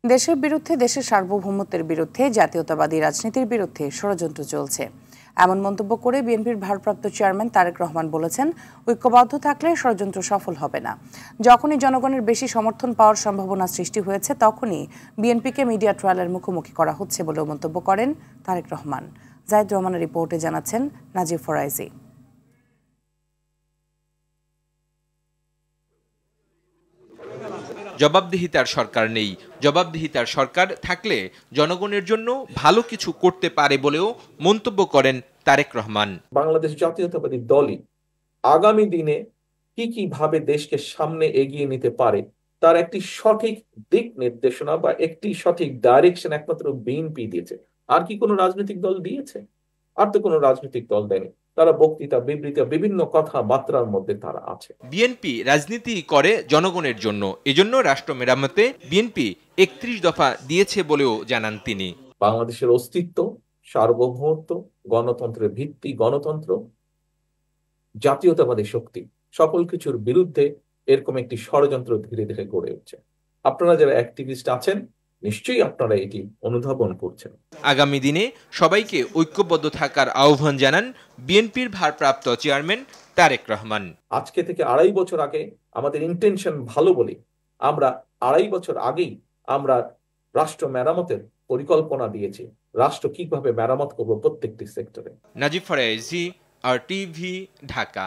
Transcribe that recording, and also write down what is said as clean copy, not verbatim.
দেশের বিরুদ্ধে, দেশের সার্বভৌমত্বের বিরুদ্ধে, জাতীয়তাবাদী রাজনীতির বিরুদ্ধে ষড়যন্ত্র চলছে এমন মন্তব্য করে বিএনপির ভারপ্রাপ্ত চেয়ারম্যান তারেক রহমান বলেছেন, ঐক্যবদ্ধ থাকলে ষড়যন্ত্র সফল হবে না। যখনই জনগণের বেশি সমর্থন পাওয়ার সম্ভাবনা সৃষ্টি হয়েছে তখনই বিএনপিকে মিডিয়া ট্রায়ালের মুখোমুখি করা হচ্ছে বলেও মন্তব্য করেন তারেক রহমান। জাহিদ রহমানের রিপোর্টে জানাচ্ছেন নাজিব ফরাইজি। জবাবদিহিতার সরকার নেই, জবাবদিহিতার সরকার থাকলে জনগণের জন্য ভালো কিছু করতে পারে বলেও মন্তব্য করেন তারেক রহমান। বাংলাদেশ জাতীয়তাবাদী দলই আগামী দিনে কি ভাবে দেশকে সামনে এগিয়ে নিতে পারে তার একটি সঠিক দিক নির্দেশনা বা একটি সঠিক ডাইরেকশন একমাত্র বিএনপি দিয়েছে। আর কি কোনো রাজনৈতিক দল দিয়েছে? আর তো কোনো রাজনৈতিক দল দেয়নি। তারা বক্তৃতা, বিবৃতি, বিভিন্ন কথাবার্তার মধ্যে তারা আছে। বিএনপি রাজনীতি করে জনগণের জন্য, এজন্য রাষ্ট্র মেরামতে বিএনপি ৩১ দফা দিয়েছে বলেও জানান তিনি। বাংলাদেশের অস্তিত্ব, সার্বভৌমত্ব, গণতন্ত্রের ভিত্তি, গণতন্ত্র, জাতীয়তাবাদী শক্তি, সকল কিছুর বিরুদ্ধে এরকম একটি ষড়যন্ত্র ধীরে ধীরে গড়ে উঠছে। আপনারা যারা অ্যাক্টিভিস্ট আছেন নিশ্চয়ই আপনারা এটি অনুধাবন করছেন। আগামী দিনে সবাইকে ঐক্যবদ্ধ থাকার আহ্বান জানান বিএনপির ভারপ্রাপ্ত চেয়ারম্যান তারেক রহমান। আজকে থেকে ২.৫ বছর আগে আমাদের ইন্টেনশন ভালো বলে আমরা ২.৫ বছর আগেই আমরা রাষ্ট্র মেরামতের পরিকল্পনা দিয়েছি। রাষ্ট্র কিভাবে মেরামত করব প্রত্যেকটি সেক্টরে। নাজিব ফরাইজি, RTV, ঢাকা।